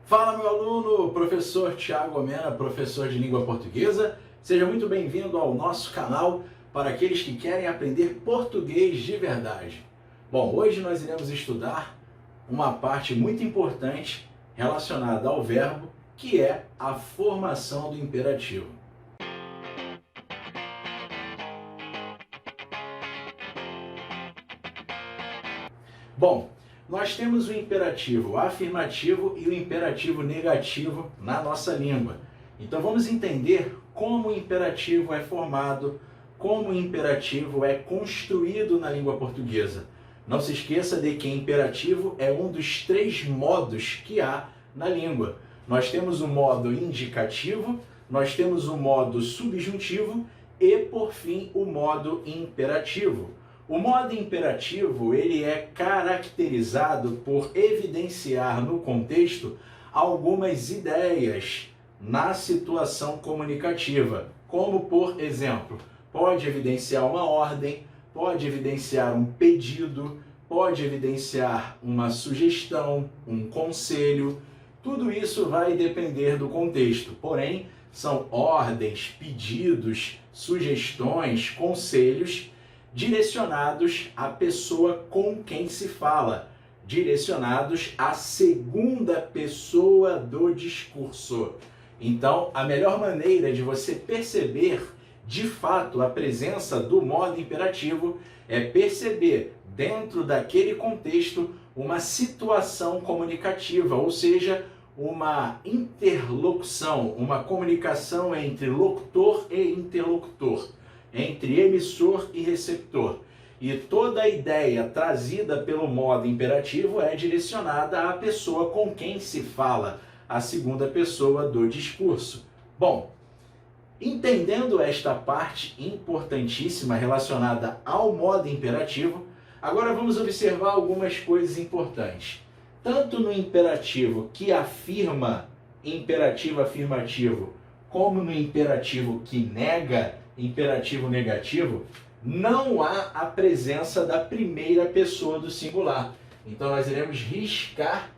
Fala, meu aluno, professor Thiago Omena, professor de língua portuguesa. Seja muito bem-vindo ao nosso canal para aqueles que querem aprender português de verdade. Bom, hoje nós iremos estudar uma parte muito importante relacionada ao verbo, que é a formação do imperativo. Bom, nós temos o imperativo afirmativo e o imperativo negativo na nossa língua. Então vamos entender como o imperativo é formado, como o imperativo é construído na língua portuguesa. Não se esqueça de que imperativo é um dos 3 modos que há na língua. Nós temos o modo indicativo, nós temos o modo subjuntivo e, por fim, o modo imperativo. O modo imperativo ele é caracterizado por evidenciar no contexto algumas ideias na situação comunicativa, como, por exemplo, pode evidenciar uma ordem, pode evidenciar um pedido, pode evidenciar uma sugestão, um conselho. Tudo isso vai depender do contexto, porém, são ordens, pedidos, sugestões, conselhos direcionados à pessoa com quem se fala, direcionados à segunda pessoa do discurso. Então, a melhor maneira de você perceber de fato a presença do modo imperativo é perceber dentro daquele contexto uma situação comunicativa, ou seja, uma interlocução, uma comunicação entre locutor e interlocutor, entre emissor e receptor. E toda a ideia trazida pelo modo imperativo é direcionada à pessoa com quem se fala, a segunda pessoa do discurso. Bom, entendendo esta parte importantíssima relacionada ao modo imperativo, agora vamos observar algumas coisas importantes. Tanto no imperativo que afirma, imperativo afirmativo, como no imperativo que nega, imperativo negativo, não há a presença da primeira pessoa do singular. Então nós iremos riscar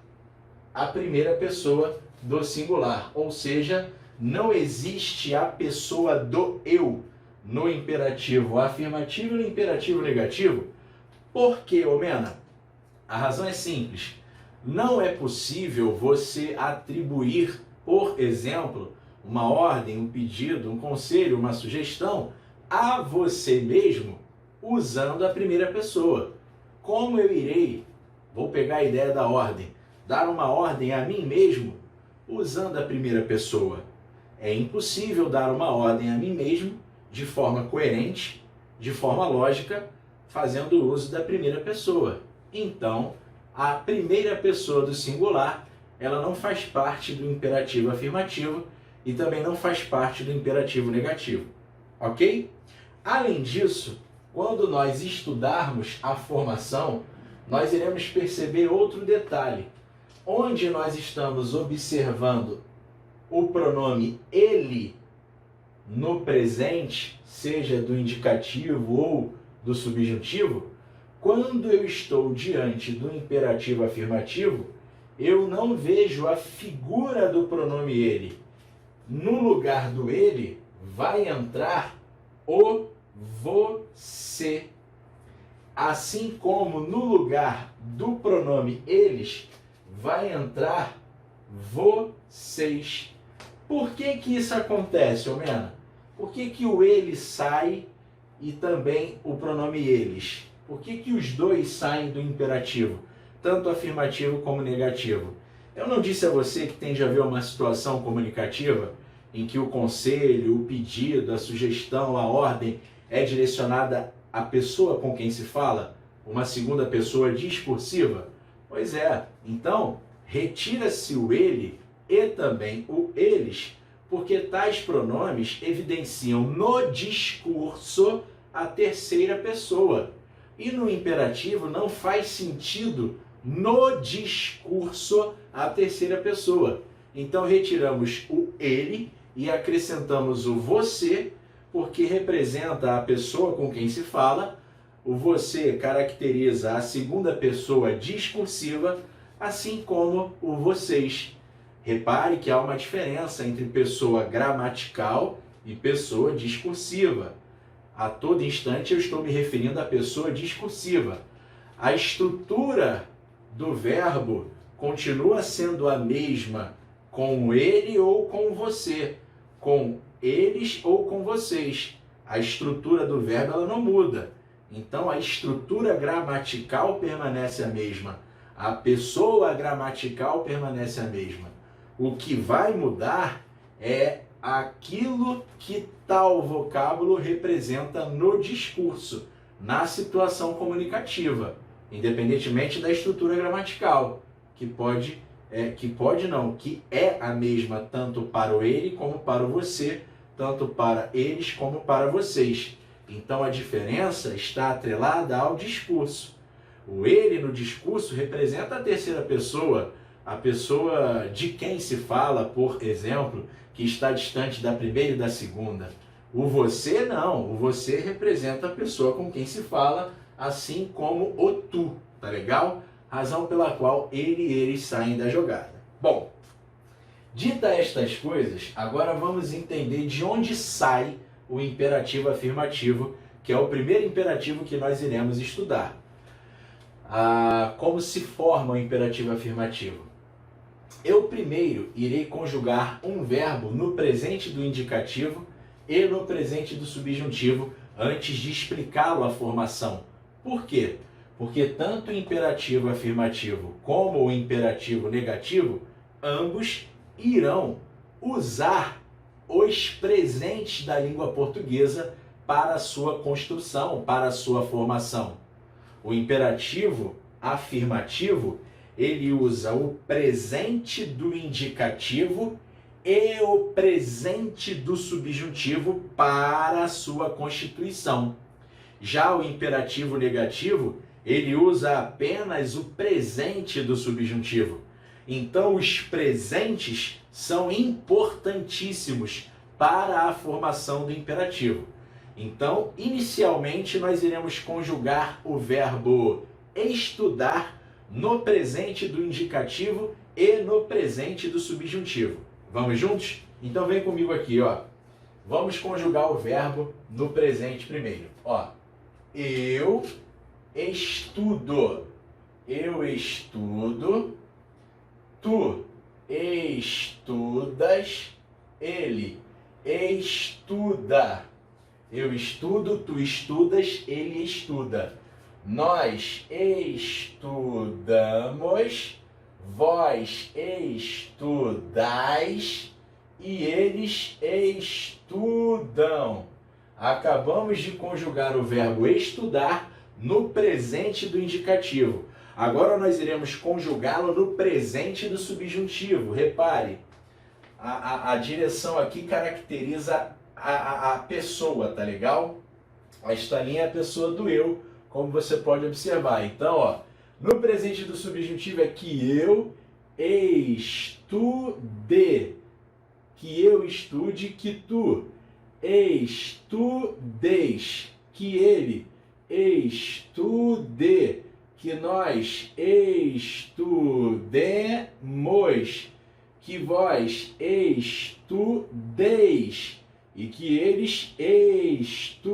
a primeira pessoa do singular, ou seja, não existe a pessoa do eu no imperativo afirmativo e no imperativo negativo. Por quê, Omena? A razão é simples. Não é possível você atribuir, por exemplo, uma ordem, um pedido, um conselho, uma sugestão a você mesmo usando a primeira pessoa. Como eu irei, vou pegar a ideia da ordem, dar uma ordem a mim mesmo usando a primeira pessoa? É impossível dar uma ordem a mim mesmo de forma coerente, de forma lógica, fazendo uso da primeira pessoa. Então, a primeira pessoa do singular, ela não faz parte do imperativo afirmativo e também não faz parte do imperativo negativo, ok? Além disso, quando nós estudarmos a formação, nós iremos perceber outro detalhe, onde nós estamos observando o pronome ele no presente, seja do indicativo ou do subjuntivo. Quando eu estou diante do imperativo afirmativo, eu não vejo a figura do pronome ele. No lugar do ele, vai entrar o você. Assim como no lugar do pronome eles, vai entrar vocês. Por que que isso acontece, Omena? Por que que o ele sai e também o pronome eles? Por que que os dois saem do imperativo, tanto afirmativo como negativo? Eu não disse a você que tem de haver uma situação comunicativa em que o conselho, o pedido, a sugestão, a ordem é direcionada à pessoa com quem se fala, uma segunda pessoa discursiva? Pois é, então retira-se o ele e também o eles, porque tais pronomes evidenciam no discurso a terceira pessoa. E no imperativo não faz sentido no discurso a terceira pessoa. Então retiramos o ele e acrescentamos o você, porque representa a pessoa com quem se fala. O você caracteriza a segunda pessoa discursiva, assim como o vocês Repare que há uma diferença entre pessoa gramatical e pessoa discursiva. A todo instante eu estou me referindo à pessoa discursiva. A estrutura do verbo continua sendo a mesma com ele ou com você, com eles ou com vocês. A estrutura do verbo ela não muda. Então a estrutura gramatical permanece a mesma. A pessoa gramatical permanece a mesma. O que vai mudar é aquilo que tal vocábulo representa no discurso, na situação comunicativa, independentemente da estrutura gramatical, que é a mesma tanto para o ele como para o você, tanto para eles como para vocês. Então a diferença está atrelada ao discurso. O ele no discurso representa a terceira pessoa, a pessoa de quem se fala, por exemplo, que está distante da primeira e da segunda. O você não, o você representa a pessoa com quem se fala, assim como o tu, tá legal? Razão pela qual ele e eles saem da jogada. Bom, dita estas coisas, agora vamos entender de onde sai o imperativo afirmativo, que é o primeiro imperativo que nós iremos estudar. Como se forma o imperativo afirmativo? Eu primeiro irei conjugar um verbo no presente do indicativo e no presente do subjuntivo antes de explicá-lo a formação. Por quê? Porque tanto o imperativo afirmativo como o imperativo negativo, ambos irão usar os presentes da língua portuguesa para a sua construção, para a sua formação. O imperativo afirmativo, ele usa o presente do indicativo e o presente do subjuntivo para a sua constituição. Já o imperativo negativo, ele usa apenas o presente do subjuntivo. Então, os presentes são importantíssimos para a formação do imperativo. Então, inicialmente, nós iremos conjugar o verbo estudar no presente do indicativo e no presente do subjuntivo. Vamos juntos? Então, vem comigo aqui, ó. Vamos conjugar o verbo no presente primeiro. Ó, eu estudo. Eu estudo. Tu estudas. Ele estuda. Eu estudo, tu estudas, ele estuda. Nós estudamos, vós estudais e eles estudam. Acabamos de conjugar o verbo estudar no presente do indicativo. Agora nós iremos conjugá-lo no presente do subjuntivo. Repare, a direção aqui caracteriza a pessoa, tá legal? Esta linha é a pessoa do eu, como você pode observar. Então, ó, no presente do subjuntivo é que eu estude, que eu estude, que tu estudes, que ele estude, que nós estudemos, que vós estudeis e que eles estudem.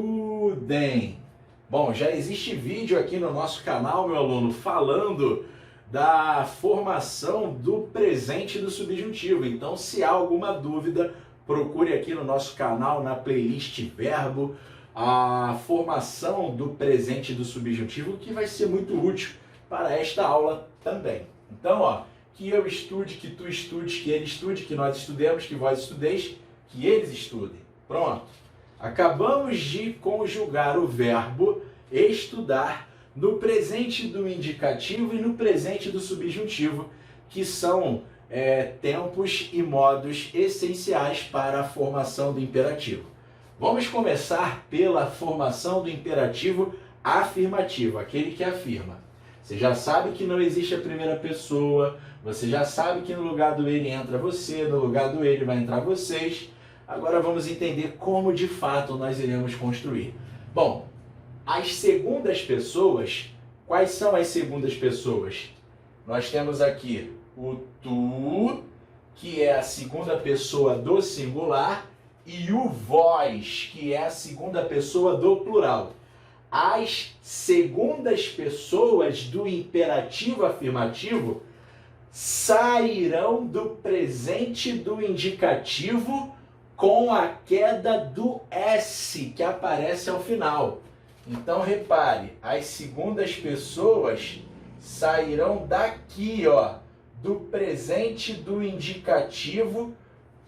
Bom, já existe vídeo aqui no nosso canal, meu aluno, falando da formação do presente do subjuntivo. Então, se há alguma dúvida, procure aqui no nosso canal, na playlist Verbo, a formação do presente do subjuntivo, que vai ser muito útil para esta aula também. Então, ó, que eu estude, que tu estudes, que ele estude, que nós estudemos, que vós estudeis, que eles estudem. Pronto. Acabamos de conjugar o verbo estudar no presente do indicativo e no presente do subjuntivo, que são tempos e modos essenciais para a formação do imperativo. Vamos começar pela formação do imperativo afirmativo, aquele que afirma. Você já sabe que não existe a primeira pessoa, você já sabe que no lugar do ele entra você, no lugar do ele vai entrar vocês. Agora vamos entender como de fato nós iremos construir. Bom, as segundas pessoas, quais são as segundas pessoas? Nós temos aqui o tu, que é a segunda pessoa do singular, e o vós, que é a segunda pessoa do plural. As segundas pessoas do imperativo afirmativo sairão do presente do indicativo com a queda do S que aparece ao final. Então repare, as segundas pessoas sairão daqui, ó, do presente do indicativo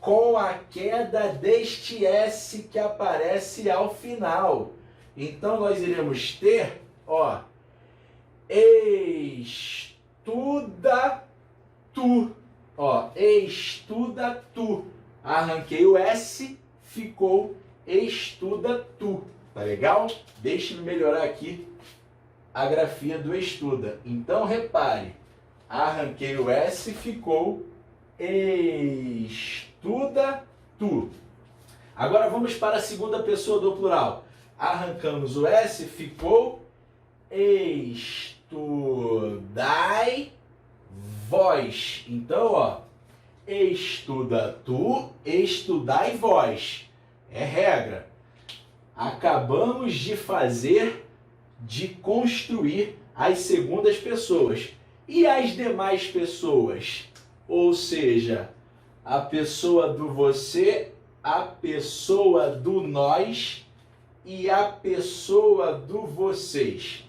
com a queda deste S que aparece ao final. Então nós iremos ter, ó, estuda tu. Ó, estuda tu. Arranquei o S, ficou estuda tu. Tá legal? Deixe-me melhorar aqui a grafia do estuda. Então repare, arranquei o S, ficou estuda tu. Agora vamos para a segunda pessoa do plural. Arrancamos o S, ficou estudai vós. Então, ó, estuda tu, estudai vós. É regra. Acabamos de construir as segundas pessoas. E as demais pessoas? Ou seja, a pessoa do você, a pessoa do nós e a pessoa do vocês.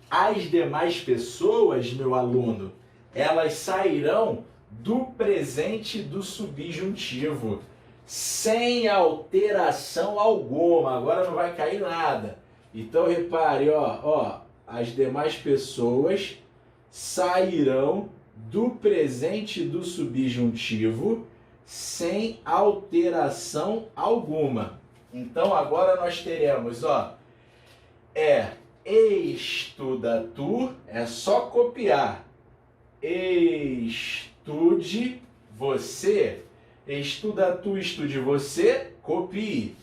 As demais pessoas, meu aluno, elas sairão do presente do subjuntivo, sem alteração alguma. Agora não vai cair nada. Então repare, ó, as demais pessoas sairão do presente do subjuntivo sem alteração alguma. Então agora nós teremos, ó, estuda tu, é só copiar. Estude você. Estuda tu, estude você, copie.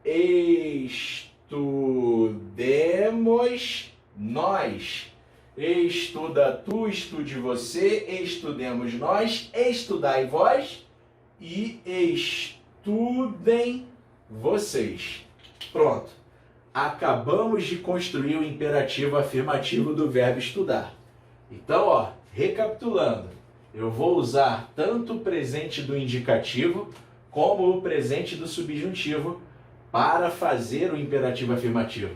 Estudemos nós. Estuda tu, estude você, estudemos nós, estudai vós e estudem vocês. Pronto. Acabamos de construir o imperativo afirmativo do verbo estudar. Então, ó, recapitulando, eu vou usar tanto o presente do indicativo como o presente do subjuntivo para fazer o imperativo afirmativo.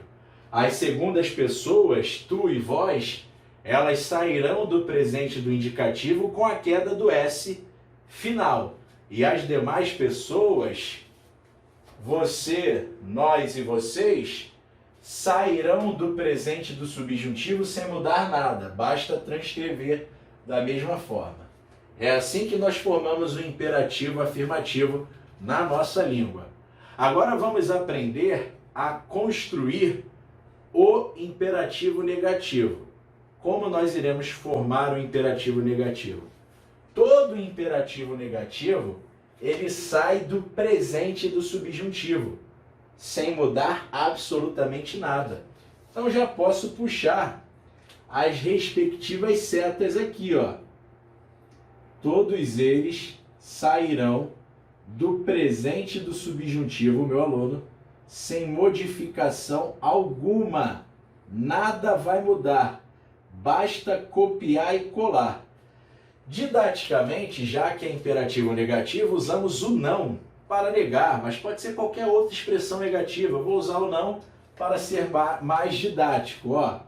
As segundas pessoas, tu e vós, elas sairão do presente do indicativo com a queda do S final. E as demais pessoas, você, nós e vocês, sairão do presente do subjuntivo sem mudar nada. Basta transcrever da mesma forma. É assim que nós formamos o imperativo afirmativo na nossa língua. Agora vamos aprender a construir o imperativo negativo. Como nós iremos formar o imperativo negativo? Todo imperativo negativo, ele sai do presente do subjuntivo, sem mudar absolutamente nada. Então já posso puxar as respectivas setas aqui, ó. Todos eles sairão do presente do subjuntivo, meu aluno, sem modificação alguma. Nada vai mudar. Basta copiar e colar. Didaticamente, já que é imperativo negativo, usamos o não para negar, mas pode ser qualquer outra expressão negativa. Eu vou usar o não para ser mais didático. Ó.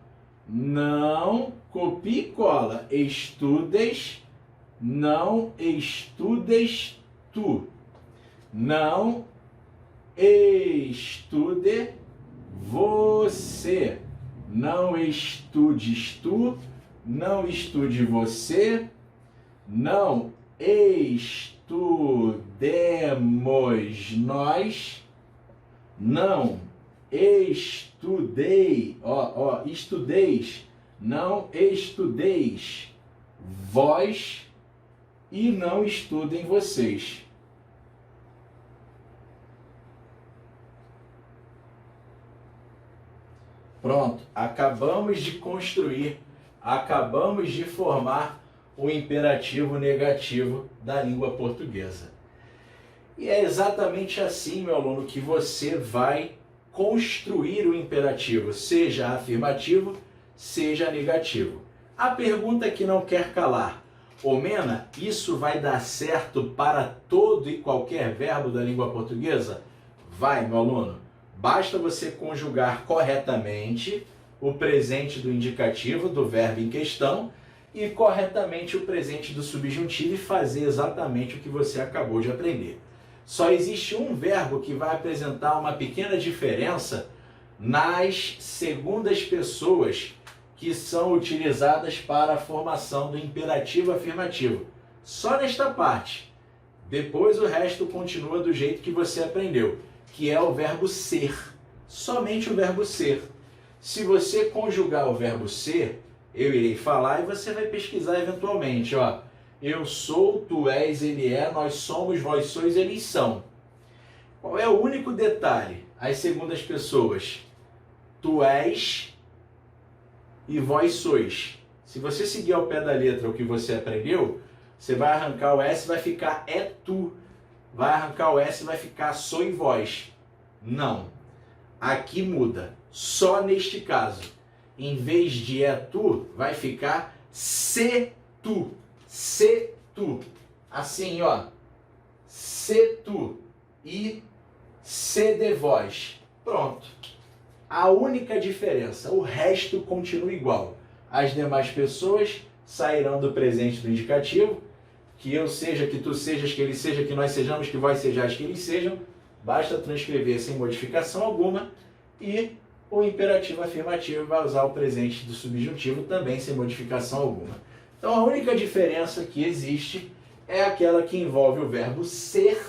Não, copia e cola. Estudes, não estudes tu. Não estude você. Não estudes tu, não estude você, não estudemos nós, não estudei, estudeis, não estudeis vós e não estudem vocês. Pronto, acabamos de construir, acabamos de formar o imperativo negativo da língua portuguesa. E é exatamente assim, meu aluno, que você vai construir o imperativo, seja afirmativo, seja negativo. A pergunta que não quer calar: ô Mena, isso vai dar certo para todo e qualquer verbo da língua portuguesa? Vai, meu aluno. Basta você conjugar corretamente o presente do indicativo do verbo em questão e corretamente o presente do subjuntivo e fazer exatamente o que você acabou de aprender. Só existe um verbo que vai apresentar uma pequena diferença nas segundas pessoas que são utilizadas para a formação do imperativo afirmativo. Só nesta parte. Depois o resto continua do jeito que você aprendeu, que é o verbo ser. Somente o verbo ser. Se você conjugar o verbo ser, eu irei falar e você vai pesquisar eventualmente, ó. Eu sou, tu és, ele é, nós somos, vós sois, eles são. Qual é o único detalhe? As segundas pessoas. Tu és e vós sois. Se você seguir ao pé da letra o que você aprendeu, você vai arrancar o S e vai ficar é tu. Vai arrancar o S e vai ficar sou e vós. Não. Aqui muda. Só neste caso. Em vez de é tu, vai ficar se tu. Se tu. Assim, ó. Se tu. E se de vós. Pronto. A única diferença. O resto continua igual. As demais pessoas sairão do presente do indicativo. Que eu seja, que tu sejas, que ele seja, que nós sejamos, que vós sejais, que eles sejam. Basta transcrever sem modificação alguma. E o imperativo afirmativo vai usar o presente do subjuntivo também sem modificação alguma. Então a única diferença que existe é aquela que envolve o verbo ser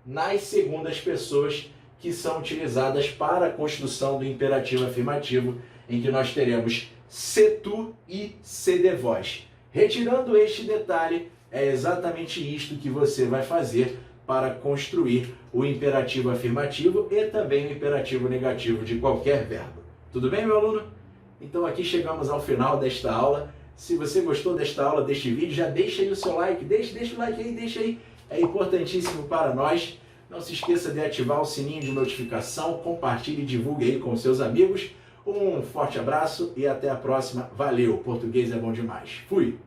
nas segundas pessoas que são utilizadas para a construção do imperativo afirmativo, em que nós teremos se tu e se de vós. Retirando este detalhe, é exatamente isto que você vai fazer para construir o imperativo afirmativo e também o imperativo negativo de qualquer verbo. Tudo bem, meu aluno? Então aqui chegamos ao final desta aula. Se você gostou desta aula, deste vídeo, já deixa aí o seu like, deixa o like aí, deixa aí. É importantíssimo para nós. Não se esqueça de ativar o sininho de notificação, compartilhe e divulgue aí com seus amigos. Um forte abraço e até a próxima. Valeu, português é bom demais. Fui!